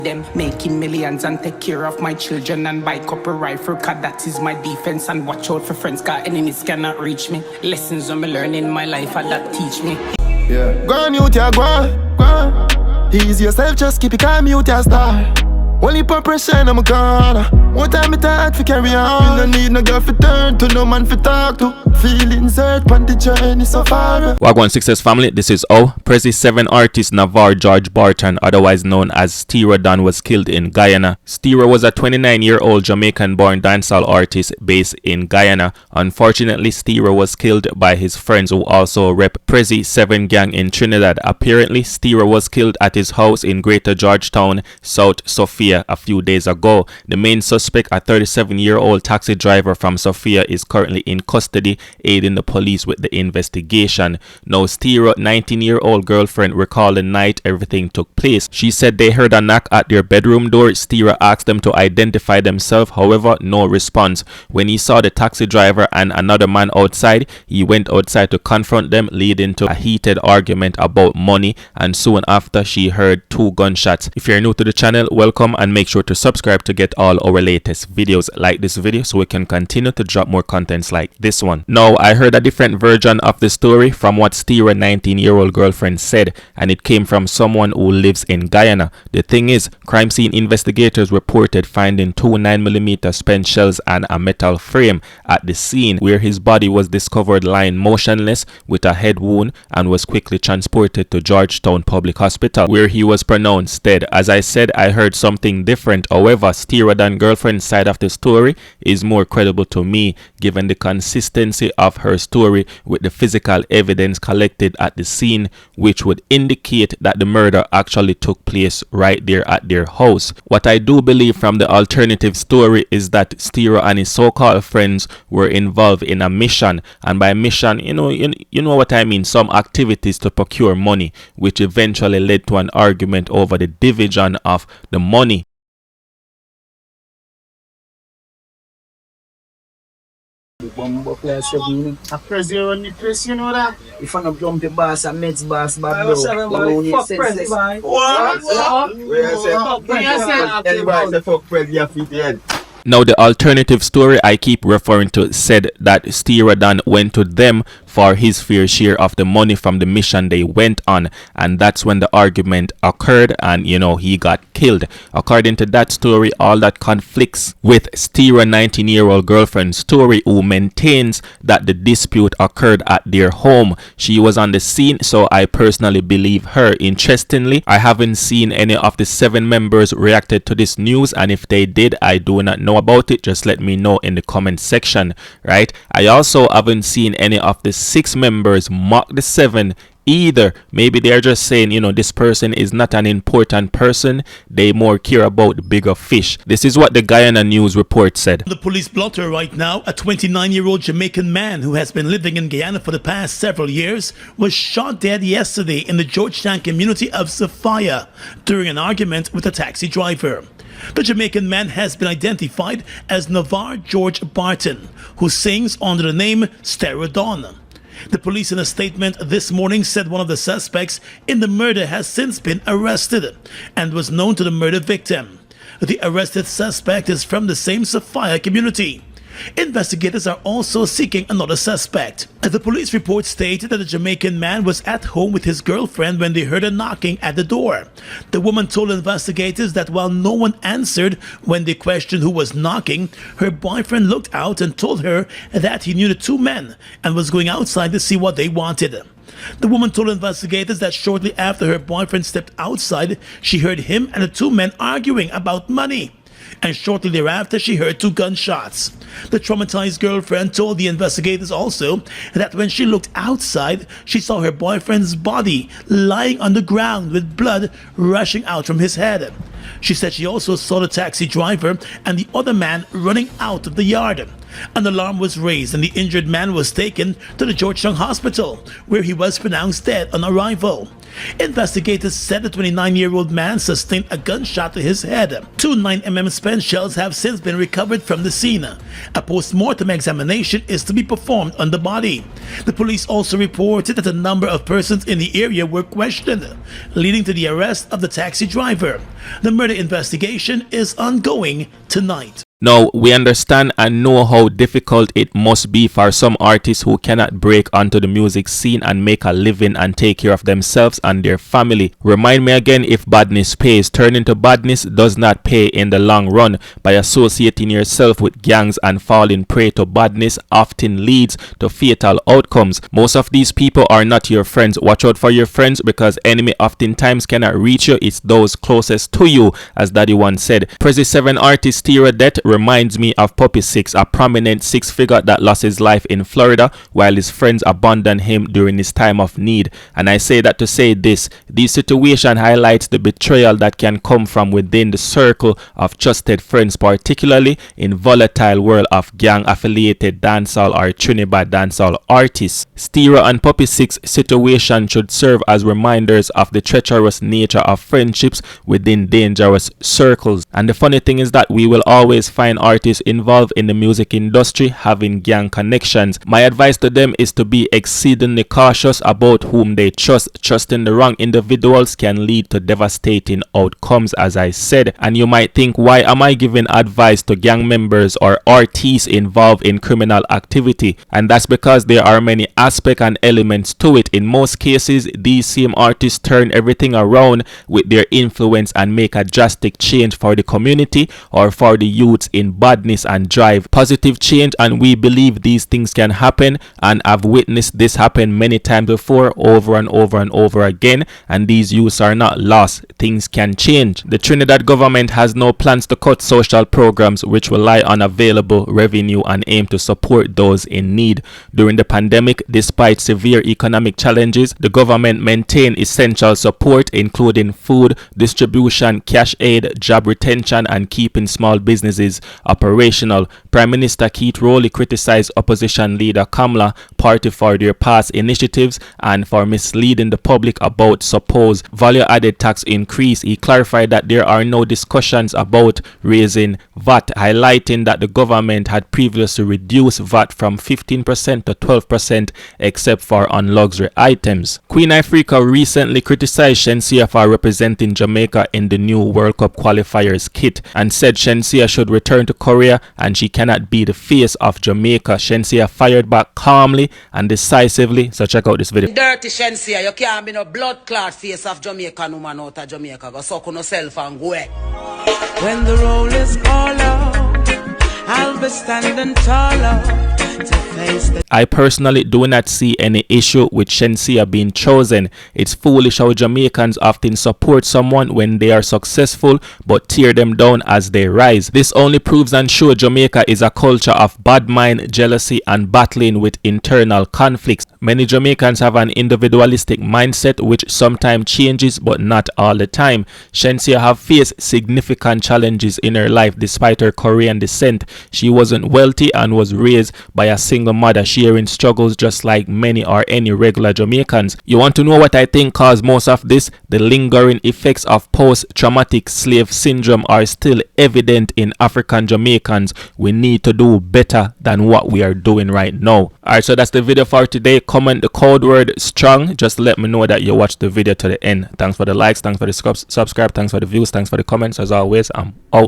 them, making millions and take care of my children and buy couple rifle, cause that is my defense. And watch out for friends, cause enemies cannot reach me. Lessons I'm learning in my life and that teach me. Yeah. Go on, youth, yeah, go on. Ease yourself, just keep it calm, youth, yeah, star. Only per pressure, I'm a corner. One time it hard to carry on. You no need no girl for turn to, no man for talk to. Feelings hurt on the journey so far. Wagwan Success family, this is Prezzi 7 artist Navar George Barton, otherwise known as Stero Don, was killed in Guyana. Stero was a 29-year-old Jamaican-born dancehall artist based in Guyana. Unfortunately, Stero was killed by his friends who also rep Prezzi 7 gang in Trinidad. Apparently, Stero was killed at his house in Greater Georgetown, South Sophia, a few days ago. The main suspect, a 37-year-old taxi driver from Sophia, is currently in custody, aiding the police with the investigation. Now, Stero's 19-year-old girlfriend recalled the night everything took place. She said they heard a knock at their bedroom door. Stero asked them to identify themselves, however, no response. When he saw the taxi driver and another man outside, he went outside to confront them, leading to a heated argument about money, and soon after she heard 2 gunshots. If you're new to the channel, welcome, and make sure to subscribe to get all our latest videos. Like this video so we can continue to drop more contents like this one. Now, I heard a different version of the story from what Stero's 19-year-old girlfriend said, and it came from someone who lives in Guyana. The thing is, crime scene investigators reported finding 2 9mm spent shells and a metal frame at the scene, where his body was discovered lying motionless with a head wound, and was quickly transported to Georgetown Public Hospital, where he was pronounced dead. As I said, I heard something different. However, Stero Don's girlfriend's side of the story is more credible to me, given the consistency of her story with the physical evidence collected at the scene, which would indicate that the murder actually took place right there at their house. What I do believe from the alternative story is that Stero and his so-called friends were involved in a mission, and by mission, you know what I mean, some activities to procure money, which eventually led to an argument over the division of the money. Bumbo class of meaning. A Prezzi on the place, you know that? If I'm not jump the boss, a Mets boss, bad bro. Fuck Prezzi, man. What? Fuck Prezzi, your feet head. Now, the alternative story I keep referring to said that Stero Don went to them for his fair share of the money from the mission they went on, and that's when the argument occurred and he got killed. According to that story, all that conflicts with Stero's 19-year-old girlfriend's story, who maintains that the dispute occurred at their home. She was on the scene, so I personally believe her. Interestingly, I haven't seen any of the 7 members reacted to this news, and if they did, I do not know about it. Just let me know in the comment section, right? I also haven't seen any of the 6 members mock the 7 either. Maybe they're just saying, this person is not an important person, they more care about the bigger fish. This is what the Guyana News report said. The police blotter right now, a 29-year-old Jamaican man who has been living in Guyana for the past several years, was shot dead yesterday in the Georgetown community of Sophia during an argument with a taxi driver. The Jamaican man has been identified as Navar George Barton, who sings under the name Stero Don. The police in a statement this morning said one of the suspects in the murder has since been arrested and was known to the murder victim. The arrested suspect is from the same Sophia community. Investigators are also seeking another suspect. The police report stated that the Jamaican man was at home with his girlfriend when they heard a knocking at the door. The woman told investigators that while no one answered when they questioned who was knocking, her boyfriend looked out and told her that he knew the 2 men and was going outside to see what they wanted. The woman told investigators that shortly after her boyfriend stepped outside, she heard him and the 2 men arguing about money. And shortly thereafter, she heard 2 gunshots. The traumatized girlfriend told the investigators also that when she looked outside, she saw her boyfriend's body lying on the ground with blood rushing out from his head. She said she also saw the taxi driver and the other man running out of the yard. An alarm was raised and the injured man was taken to the Georgetown Hospital, where he was pronounced dead on arrival. Investigators said the 29-year-old man sustained a gunshot to his head. 2 9mm spent shells have since been recovered from the scene. A post-mortem examination is to be performed on the body. The police also reported that a number of persons in the area were questioned, leading to the arrest of the taxi driver. The murder investigation is ongoing tonight. Now, we understand and know how difficult it must be for some artists who cannot break onto the music scene and make a living and take care of themselves and their family. Remind me again, if badness pays, turning to badness does not pay in the long run. By associating yourself with gangs and falling prey to badness often leads to fatal outcomes. Most of these people are not your friends. Watch out for your friends, because enemy oftentimes cannot reach you. It's those closest to you, as Daddy once said. Prezzi 7 artist Stero Don reminds me of Puppy 6, a prominent six-figure that lost his life in Florida while his friends abandoned him during his time of need. And I say that to say this situation highlights the betrayal that can come from within the circle of trusted friends, particularly in volatile world of gang-affiliated dancehall or Trinidad dancehall artists. Stero and Puppy 6 situation should serve as reminders of the treacherous nature of friendships within dangerous circles. And the funny thing is that we will always find artists involved in the music industry having gang connections. My advice to them is to be exceedingly cautious about whom they trust. Trusting the wrong individuals can lead to devastating outcomes, as I said. And you might think, why am I giving advice to gang members or artists involved in criminal activity? And that's because there are many aspects and elements to it. In most cases, these same artists turn everything around with their influence and make a drastic change for the community or for the youths in badness and drive positive change. And we believe these things can happen, and I've witnessed this happen many times before, over and over and over again, and these youths are not lost. Things can change. The Trinidad government has no plans to cut social programs which rely on available revenue and aim to support those in need. During the pandemic, despite severe economic challenges, the government maintained essential support including food distribution, cash aid, job retention, and keeping small businesses operational. Prime Minister Rowley criticized opposition leader Kamla party for their past initiatives and for misleading the public about supposed value-added tax increase. He clarified that there are no discussions about raising VAT, highlighting that the government had previously reduced VAT from 15% to 12% except for on luxury items. Queen Ifrica recently criticized Shenseea for representing Jamaica in the new World Cup qualifiers kit and said Shenseea should return to Korea and she cannot be the face of Jamaica. Shenseea fired back calmly and decisively, so check out this video. Dirty Shenseea, you can't be no blood clot face of Jamaican woman out of Jamaica. Go suck on yourself and go. When the roll is all out, I'll be standing taller. I personally do not see any issue with Shenseea being chosen. It's foolish how Jamaicans often support someone when they are successful but tear them down as they rise. This only proves and shows Jamaica is a culture of bad mind, jealousy, and battling with internal conflicts. Many Jamaicans have an individualistic mindset which sometimes changes but not all the time. Shenseea have faced significant challenges in her life despite her Korean descent. She wasn't wealthy and was raised by a single mother, sharing struggles just like many or any regular Jamaicans. You want to know what I think caused most of this? The lingering effects of post-traumatic slave syndrome are still evident in African Jamaicans. We need to do better than what we are doing right now. Alright, so that's the video for today. Comment the code word strong. Just let me know that you watched the video to the end. Thanks for the likes, thanks for the subscribe, thanks for the views, thanks for the comments. As always, I'm out.